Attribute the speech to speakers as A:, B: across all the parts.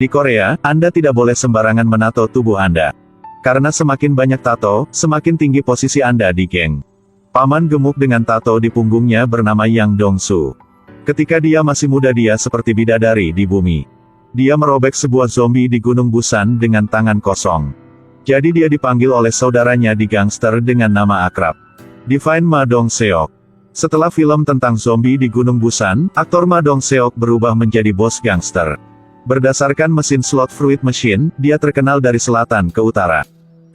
A: Di Korea, Anda tidak boleh sembarangan menato tubuh Anda. Karena semakin banyak tato, semakin tinggi posisi Anda di geng. Paman gemuk dengan tato di punggungnya bernama Yang Dong-soo. Ketika dia masih muda dia seperti bidadari di bumi. Dia merobek sebuah zombie di Gunung Busan dengan tangan kosong. Jadi dia dipanggil oleh saudaranya di gangster dengan nama akrab, Divine Ma Dong-seok. Setelah film tentang zombie di Gunung Busan, aktor Ma Dong-seok berubah menjadi bos gangster. Berdasarkan mesin slot fruit machine, dia terkenal dari selatan ke utara.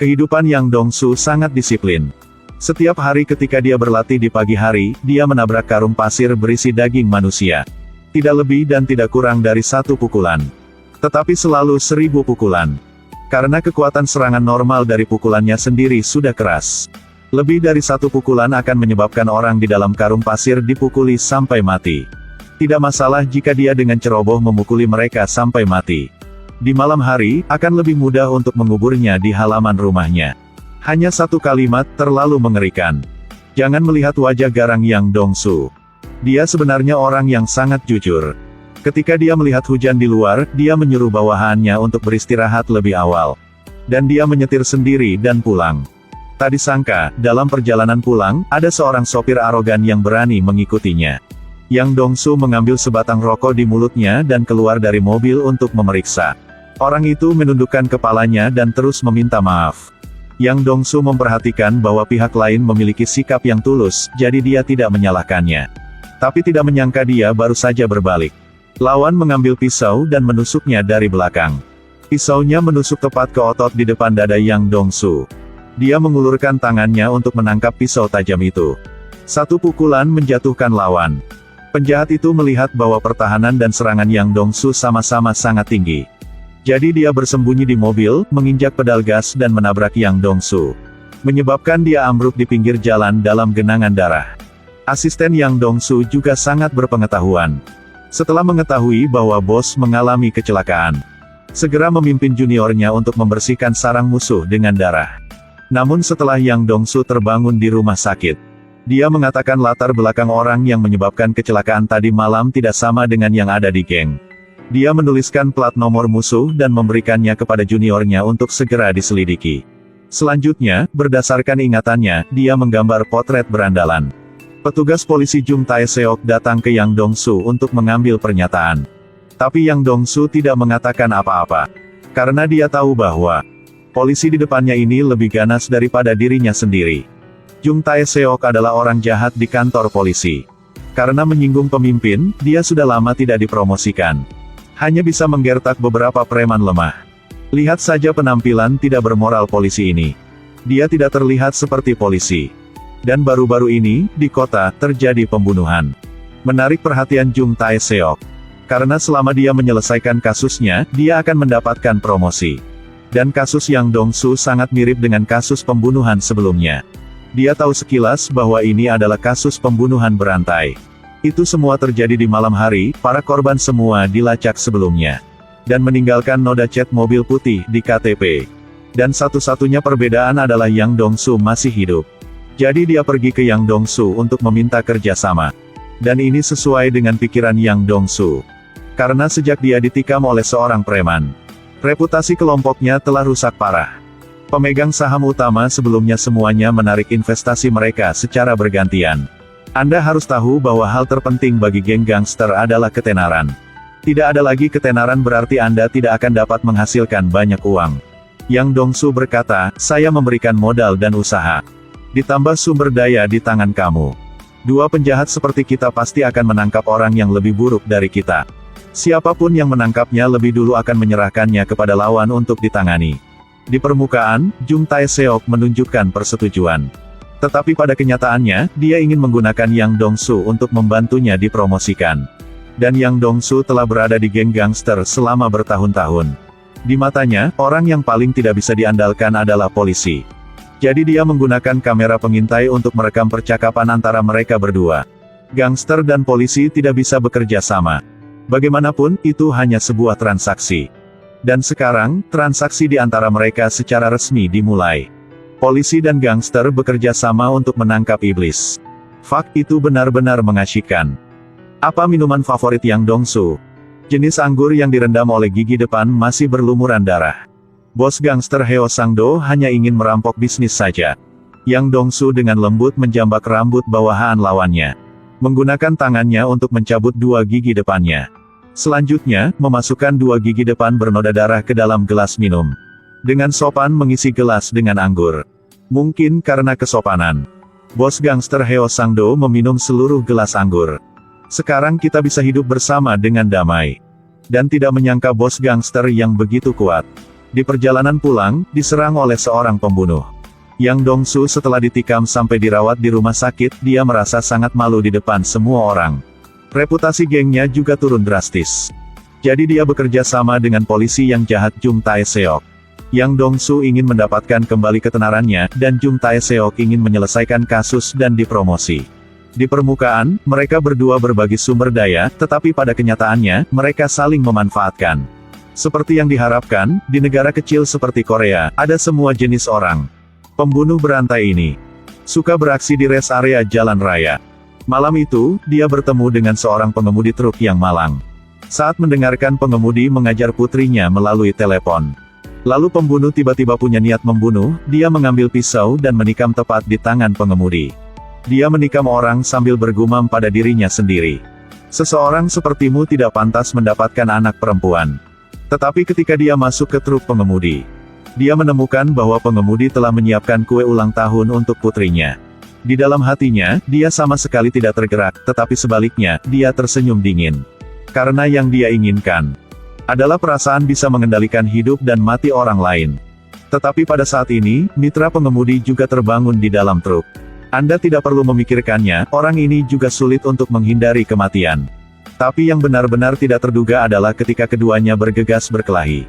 A: Kehidupan Yang Dong-soo sangat disiplin. Setiap hari ketika dia berlatih di pagi hari, dia menabrak karung pasir berisi daging manusia. Tidak lebih dan tidak kurang dari 1 pukulan. Tetapi selalu 1000 pukulan. Karena kekuatan serangan normal dari pukulannya sendiri sudah keras. Lebih dari 1 pukulan akan menyebabkan orang di dalam karung pasir dipukuli sampai mati. Tidak masalah jika dia dengan ceroboh memukuli mereka sampai mati. Di malam hari, akan lebih mudah untuk menguburnya di halaman rumahnya. Hanya 1 kalimat, terlalu mengerikan. Jangan melihat wajah garang Yang Dong-soo. Dia sebenarnya orang yang sangat jujur. Ketika dia melihat hujan di luar, dia menyuruh bawahannya untuk beristirahat lebih awal. Dan dia menyetir sendiri dan pulang. Tak disangka, dalam perjalanan pulang, ada seorang sopir arogan yang berani mengikutinya. Yang Dong-soo mengambil sebatang rokok di mulutnya dan keluar dari mobil untuk memeriksa. Orang itu menundukkan kepalanya dan terus meminta maaf. Yang Dong-soo memperhatikan bahwa pihak lain memiliki sikap yang tulus, jadi dia tidak menyalahkannya. Tapi tidak menyangka dia baru saja berbalik. Lawan mengambil pisau dan menusuknya dari belakang. Pisaunya menusuk tepat ke otot di depan dada Yang Dong-soo. Dia mengulurkan tangannya untuk menangkap pisau tajam itu. 1 pukulan menjatuhkan lawan. Penjahat itu melihat bahwa pertahanan dan serangan Yang Dong-soo sama-sama sangat tinggi. Jadi dia bersembunyi di mobil, menginjak pedal gas dan menabrak Yang Dong-soo. Menyebabkan dia ambruk di pinggir jalan dalam genangan darah. Asisten Yang Dong-soo juga sangat berpengetahuan. Setelah mengetahui bahwa bos mengalami kecelakaan, segera memimpin juniornya untuk membersihkan sarang musuh dengan darah. Namun setelah Yang Dong-soo terbangun di rumah sakit, dia mengatakan latar belakang orang yang menyebabkan kecelakaan tadi malam tidak sama dengan yang ada di geng. Dia menuliskan plat nomor musuh dan memberikannya kepada juniornya untuk segera diselidiki. Selanjutnya, berdasarkan ingatannya, dia menggambar potret berandalan. Petugas polisi Jung Tae-seok datang ke Yang Dong-soo untuk mengambil pernyataan. Tapi Yang Dong-soo tidak mengatakan apa-apa. Karena dia tahu bahwa polisi di depannya ini lebih ganas daripada dirinya sendiri. Jung Tae-seok adalah orang jahat di kantor polisi. Karena menyinggung pemimpin, dia sudah lama tidak dipromosikan. Hanya bisa menggertak beberapa preman lemah. Lihat saja penampilan tidak bermoral polisi ini. Dia tidak terlihat seperti polisi. Dan baru-baru ini, di kota, terjadi pembunuhan. Menarik perhatian Jung Tae-seok. Karena selama dia menyelesaikan kasusnya, dia akan mendapatkan promosi. Dan kasus Yang Dong-soo sangat mirip dengan kasus pembunuhan sebelumnya. Dia tahu sekilas bahwa ini adalah kasus pembunuhan berantai. Itu semua terjadi di malam hari, para korban semua dilacak sebelumnya. Dan meninggalkan noda cat mobil putih di KTP. Dan satu-satunya perbedaan adalah Yang Dong-soo masih hidup. Jadi dia pergi ke Yang Dong-soo untuk meminta kerjasama. Dan ini sesuai dengan pikiran Yang Dong-soo. Karena sejak dia ditikam oleh seorang preman, reputasi kelompoknya telah rusak parah. Pemegang saham utama sebelumnya semuanya menarik investasi mereka secara bergantian. Anda harus tahu bahwa hal terpenting bagi geng gangster adalah ketenaran. Tidak ada lagi ketenaran berarti Anda tidak akan dapat menghasilkan banyak uang. Yang Dong-soo berkata, saya memberikan modal dan usaha. Ditambah sumber daya di tangan kamu. 2 penjahat seperti kita pasti akan menangkap orang yang lebih buruk dari kita. Siapapun yang menangkapnya lebih dulu akan menyerahkannya kepada lawan untuk ditangani. Di permukaan, Jung Tae-seok menunjukkan persetujuan. Tetapi pada kenyataannya, dia ingin menggunakan Yang Dong-soo untuk membantunya dipromosikan. Dan Yang Dong-soo telah berada di geng gangster selama bertahun-tahun. Di matanya, orang yang paling tidak bisa diandalkan adalah polisi. Jadi dia menggunakan kamera pengintai untuk merekam percakapan antara mereka berdua. Gangster dan polisi tidak bisa bekerja sama. Bagaimanapun, itu hanya sebuah transaksi. Dan sekarang, transaksi di antara mereka secara resmi dimulai. Polisi dan gangster bekerja sama untuk menangkap iblis. Fak, itu benar-benar mengasyikkan. Apa minuman favorit Yang Dong-soo? Jenis anggur yang direndam oleh gigi depan masih berlumuran darah. Bos gangster Heo Sang-do hanya ingin merampok bisnis saja. Yang Dong-su dengan lembut menjambak rambut bawahan lawannya. Menggunakan tangannya untuk mencabut 2 gigi depannya. Selanjutnya, memasukkan 2 gigi depan bernoda darah ke dalam gelas minum. Dengan sopan mengisi gelas dengan anggur. Mungkin karena kesopanan. Bos gangster Heo Sang-do meminum seluruh gelas anggur. Sekarang kita bisa hidup bersama dengan damai. Dan tidak menyangka bos gangster yang begitu kuat. Di perjalanan pulang, diserang oleh seorang pembunuh. Yang Dong-su setelah ditikam sampai dirawat di rumah sakit, dia merasa sangat malu di depan semua orang. Reputasi gengnya juga turun drastis. Jadi dia bekerja sama dengan polisi yang jahat Jung Tae-seok. Yang Dong-su ingin mendapatkan kembali ketenarannya, dan Jung Tae-seok ingin menyelesaikan kasus dan dipromosi. Di permukaan, mereka berdua berbagi sumber daya, tetapi pada kenyataannya, mereka saling memanfaatkan. Seperti yang diharapkan, di negara kecil seperti Korea, ada semua jenis orang. Pembunuh berantai ini suka beraksi di rest area jalan raya. Malam itu, dia bertemu dengan seorang pengemudi truk yang malang. Saat mendengarkan pengemudi mengajar putrinya melalui telepon. Lalu pembunuh tiba-tiba punya niat membunuh, dia mengambil pisau dan menikam tepat di tangan pengemudi. Dia menikam orang sambil bergumam pada dirinya sendiri. Seseorang sepertimu tidak pantas mendapatkan anak perempuan. Tetapi ketika dia masuk ke truk pengemudi, dia menemukan bahwa pengemudi telah menyiapkan kue ulang tahun untuk putrinya. Di dalam hatinya, dia sama sekali tidak tergerak, tetapi sebaliknya, dia tersenyum dingin. Karena yang dia inginkan adalah perasaan bisa mengendalikan hidup dan mati orang lain. Tetapi pada saat ini, mitra pengemudi juga terbangun di dalam truk. Anda tidak perlu memikirkannya, orang ini juga sulit untuk menghindari kematian. Tapi yang benar-benar tidak terduga adalah ketika keduanya bergegas berkelahi.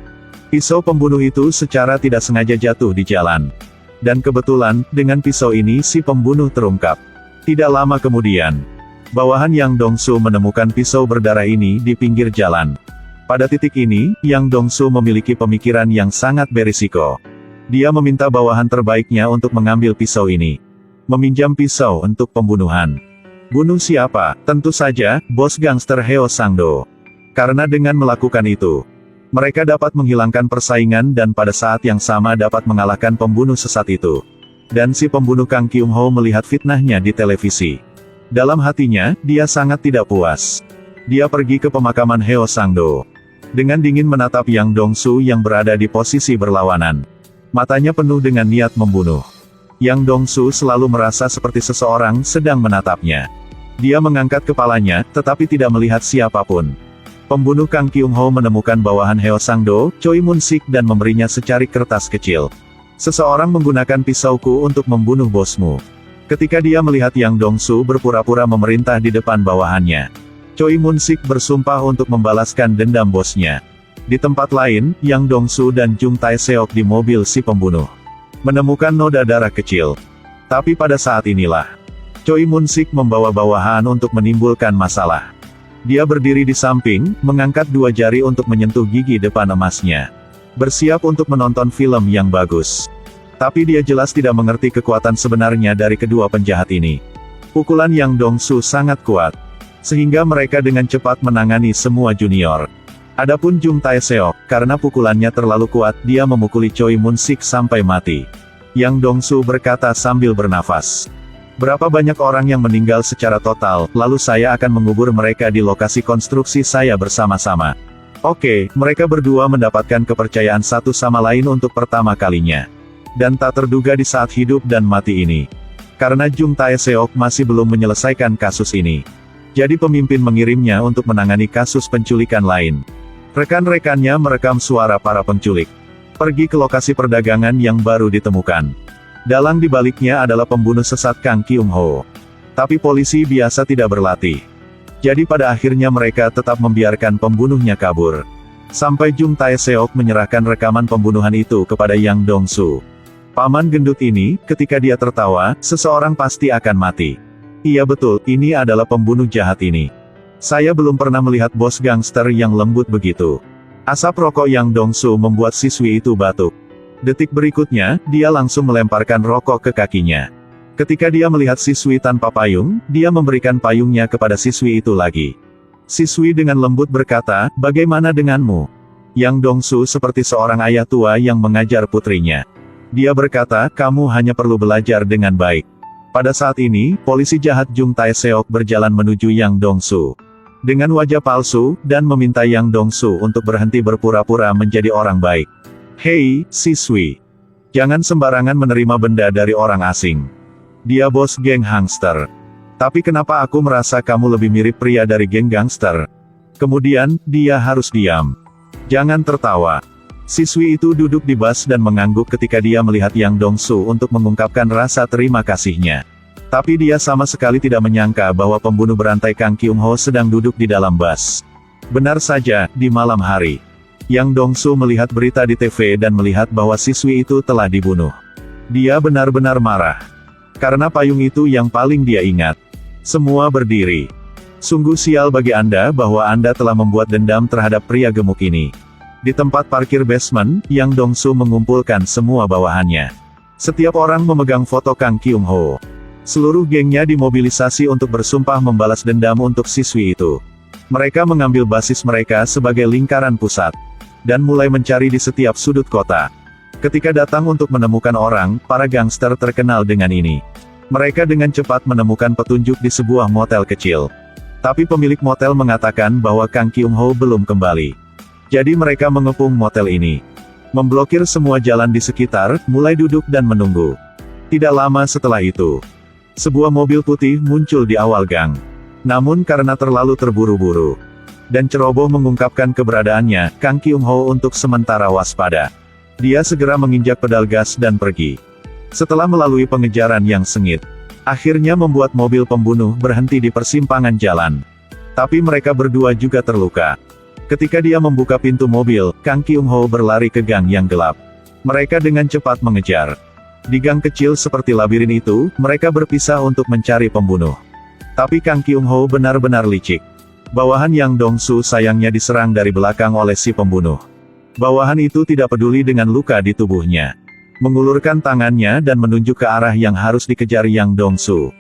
A: Pisau pembunuh itu secara tidak sengaja jatuh di jalan. Dan kebetulan, dengan pisau ini si pembunuh terungkap. Tidak lama kemudian, bawahan Yang Dong-su menemukan pisau berdarah ini di pinggir jalan. Pada titik ini, Yang Dong-su memiliki pemikiran yang sangat berisiko. Dia meminta bawahan terbaiknya untuk mengambil pisau ini. Meminjam pisau untuk pembunuhan. Bunuh siapa? Tentu saja, bos gangster Heo Sang-do. Karena dengan melakukan itu, mereka dapat menghilangkan persaingan dan pada saat yang sama dapat mengalahkan pembunuh sesat itu. Dan si pembunuh Kang Kyung-ho melihat fitnahnya di televisi. Dalam hatinya, dia sangat tidak puas. Dia pergi ke pemakaman Heo Sang-do. Dengan dingin menatap Yang Dong-su yang berada di posisi berlawanan. Matanya penuh dengan niat membunuh. Yang Dong-su selalu merasa seperti seseorang sedang menatapnya. Dia mengangkat kepalanya, tetapi tidak melihat siapapun. Pembunuh Kang Kyung-ho menemukan bawahan Heo Sang-do, Choi Mun-sik dan memberinya secarik kertas kecil. Seseorang menggunakan pisauku untuk membunuh bosmu. Ketika dia melihat Yang Dong-su berpura-pura memerintah di depan bawahannya, Choi Mun-sik bersumpah untuk membalaskan dendam bosnya. Di tempat lain, Yang Dong-su dan Jung Tae-seok di mobil si pembunuh menemukan noda darah kecil. Tapi pada saat inilah, Choi Mun-sik membawa bawahan untuk menimbulkan masalah. Dia berdiri di samping, mengangkat 2 jari untuk menyentuh gigi depan emasnya. Bersiap untuk menonton film yang bagus. Tapi dia jelas tidak mengerti kekuatan sebenarnya dari kedua penjahat ini. Pukulan Yang Dong-su sangat kuat. Sehingga mereka dengan cepat menangani semua junior. Adapun Jung Tae-seok, karena pukulannya terlalu kuat, dia memukuli Choi Mun-sik sampai mati. Yang Dong-su berkata sambil bernafas. Berapa banyak orang yang meninggal secara total, lalu saya akan mengubur mereka di lokasi konstruksi saya bersama-sama. Oke, mereka berdua mendapatkan kepercayaan satu sama lain untuk pertama kalinya. Dan tak terduga di saat hidup dan mati ini. Karena Jung Tae-seok masih belum menyelesaikan kasus ini. Jadi pemimpin mengirimnya untuk menangani kasus penculikan lain. Rekan-rekannya merekam suara para penculik. Pergi ke lokasi perdagangan yang baru ditemukan. Dalang dibaliknya adalah pembunuh sesat Kang Kyung-ho. Tapi polisi biasa tidak berlatih. Jadi pada akhirnya mereka tetap membiarkan pembunuhnya kabur. Sampai Jung Tae-seok menyerahkan rekaman pembunuhan itu kepada Yang Dong-su. Paman gendut ini, ketika dia tertawa, seseorang pasti akan mati. Iya betul, ini adalah pembunuh jahat ini. Saya belum pernah melihat bos gangster yang lembut begitu. Asap rokok Yang Dong-su membuat siswi itu batuk. Detik berikutnya, dia langsung melemparkan rokok ke kakinya. Ketika dia melihat siswi tanpa payung, dia memberikan payungnya kepada siswi itu lagi. Siswi dengan lembut berkata, bagaimana denganmu? Yang Dongsu seperti seorang ayah tua yang mengajar putrinya. Dia berkata, kamu hanya perlu belajar dengan baik. Pada saat ini, polisi jahat Jung Tae-seok berjalan menuju Yang Dongsu dengan wajah palsu, dan meminta Yang Dongsu untuk berhenti berpura-pura menjadi orang baik. Hei, siswi. Jangan sembarangan menerima benda dari orang asing. Dia bos geng gangster. Tapi kenapa aku merasa kamu lebih mirip pria dari geng gangster? Kemudian, dia harus diam. Jangan tertawa. Siswi itu duduk di bas dan mengangguk ketika dia melihat Yang Dongsu untuk mengungkapkan rasa terima kasihnya. Tapi dia sama sekali tidak menyangka bahwa pembunuh berantai Kang Kyung-ho sedang duduk di dalam bas. Benar saja, di malam hari. Yang Dongsu melihat berita di TV dan melihat bahwa siswi itu telah dibunuh. Dia benar-benar marah. Karena payung itu yang paling dia ingat. Semua berdiri. Sungguh sial bagi Anda bahwa Anda telah membuat dendam terhadap pria gemuk ini. Di tempat parkir basement, Yang Dongsu mengumpulkan semua bawahannya. Setiap orang memegang foto Kang Kyung-ho. Seluruh gengnya dimobilisasi untuk bersumpah membalas dendam untuk siswi itu. Mereka mengambil basis mereka sebagai lingkaran pusat. Dan mulai mencari di setiap sudut kota. Ketika datang untuk menemukan orang, para gangster terkenal dengan ini. Mereka dengan cepat menemukan petunjuk di sebuah motel kecil. Tapi pemilik motel mengatakan bahwa Kang Kyung-ho belum kembali. Jadi mereka mengepung motel ini. Memblokir semua jalan di sekitar, mulai duduk dan menunggu. Tidak lama setelah itu, sebuah mobil putih muncul di awal gang. Namun karena terlalu terburu-buru dan ceroboh mengungkapkan keberadaannya, Kang Kyung-ho untuk sementara waspada. Dia segera menginjak pedal gas dan pergi. Setelah melalui pengejaran yang sengit, akhirnya membuat mobil pembunuh berhenti di persimpangan jalan. Tapi mereka berdua juga terluka. Ketika dia membuka pintu mobil, Kang Kyung-ho berlari ke gang yang gelap. Mereka dengan cepat mengejar. Di gang kecil seperti labirin itu, mereka berpisah untuk mencari pembunuh. Tapi Kang Kyung-ho benar-benar licik. Bawahan Yang Dongsu sayangnya diserang dari belakang oleh si pembunuh. Bawahan itu tidak peduli dengan luka di tubuhnya. Mengulurkan tangannya dan menunjuk ke arah yang harus dikejar Yang Dongsu.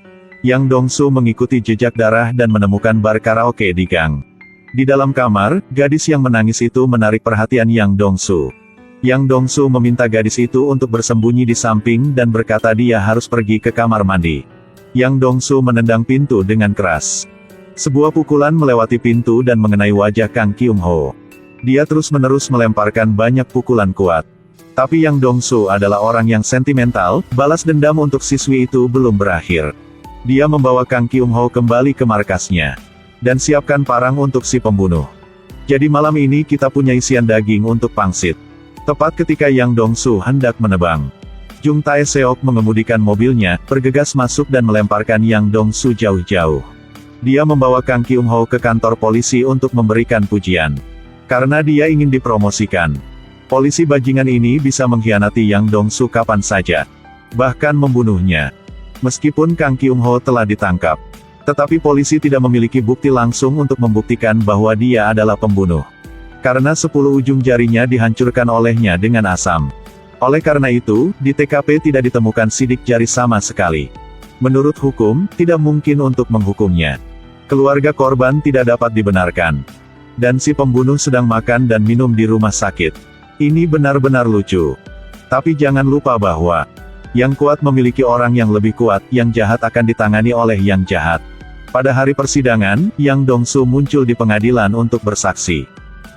A: Yang Dongsu mengikuti jejak darah dan menemukan bar karaoke di gang. Di dalam kamar, gadis yang menangis itu menarik perhatian Yang Dongsu. Yang Dongsu meminta gadis itu untuk bersembunyi di samping dan berkata dia harus pergi ke kamar mandi. Yang Dongsu menendang pintu dengan keras. Sebuah pukulan melewati pintu dan mengenai wajah Kang Kyung-ho. Dia terus-menerus melemparkan banyak pukulan kuat. Tapi Yang Dongsu adalah orang yang sentimental, balas dendam untuk siswi itu belum berakhir. Dia membawa Kang Kyung-ho kembali ke markasnya. Dan siapkan parang untuk si pembunuh. Jadi malam ini kita punya isian daging untuk pangsit. Tepat ketika Yang Dongsu hendak menebang, Jung Tae-seok mengemudikan mobilnya, bergegas masuk dan melemparkan Yang Dongsu jauh-jauh. Dia membawa Kang Kyung-ho ke kantor polisi untuk memberikan pujian. Karena dia ingin dipromosikan. Polisi bajingan ini bisa mengkhianati Yang Dongsu kapan saja. Bahkan membunuhnya. Meskipun Kang Kyung-ho telah ditangkap. Tetapi polisi tidak memiliki bukti langsung untuk membuktikan bahwa dia adalah pembunuh. Karena 10 ujung jarinya dihancurkan olehnya dengan asam. Oleh karena itu, di TKP tidak ditemukan sidik jari sama sekali. Menurut hukum, tidak mungkin untuk menghukumnya. Keluarga korban tidak dapat dibenarkan. Dan si pembunuh sedang makan dan minum di rumah sakit. Ini benar-benar lucu. Tapi jangan lupa bahwa yang kuat memiliki orang yang lebih kuat, yang jahat akan ditangani oleh yang jahat. Pada hari persidangan, Yang Dongsu muncul di pengadilan untuk bersaksi.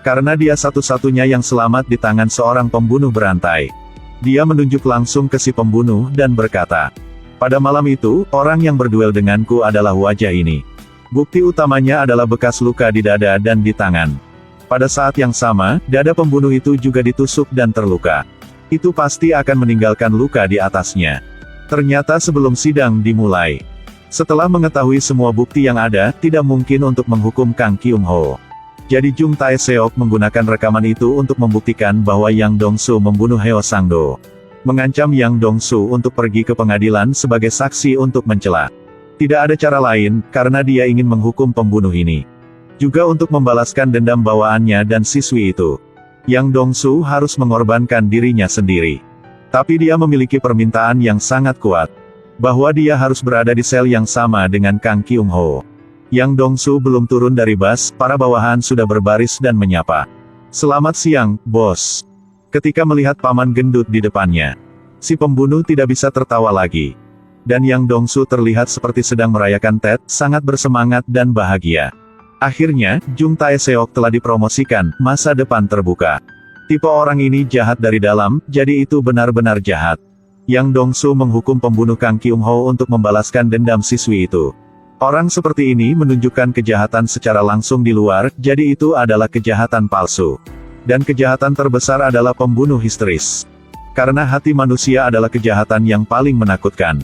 A: Karena dia satu-satunya yang selamat di tangan seorang pembunuh berantai. Dia menunjuk langsung ke si pembunuh dan berkata, pada malam itu, orang yang berduel denganku adalah wajah ini. Bukti utamanya adalah bekas luka di dada dan di tangan. Pada saat yang sama, dada pembunuh itu juga ditusuk dan terluka. Itu pasti akan meninggalkan luka di atasnya. Ternyata sebelum sidang dimulai, setelah mengetahui semua bukti yang ada, tidak mungkin untuk menghukum Kang Kyung-ho. Jadi Jung Tae-seok menggunakan rekaman itu untuk membuktikan bahwa Yang Dongsu membunuh Heo Sang-do. Mengancam Yang Dongsu untuk pergi ke pengadilan sebagai saksi untuk mencela. Tidak ada cara lain, karena dia ingin menghukum pembunuh ini. Juga untuk membalaskan dendam bawaannya dan siswi itu. Yang Dongsu harus mengorbankan dirinya sendiri. Tapi dia memiliki permintaan yang sangat kuat. Bahwa dia harus berada di sel yang sama dengan Kang Kyung-ho. Yang Dongsu belum turun dari bus, para bawahan sudah berbaris dan menyapa. "Selamat siang, bos." Ketika melihat paman gendut di depannya, si pembunuh tidak bisa tertawa lagi. Dan Yang Dongsu terlihat seperti sedang merayakan Tet, sangat bersemangat dan bahagia. Akhirnya, Jung Tae-seok telah dipromosikan, masa depan terbuka. Tipe orang ini jahat dari dalam, jadi itu benar-benar jahat. Yang Dongsu menghukum pembunuh Kang Kyung-ho untuk membalaskan dendam siswi itu. Orang seperti ini menunjukkan kejahatan secara langsung di luar, jadi itu adalah kejahatan palsu. Dan kejahatan terbesar adalah pembunuh histeris. Karena hati manusia adalah kejahatan yang paling menakutkan.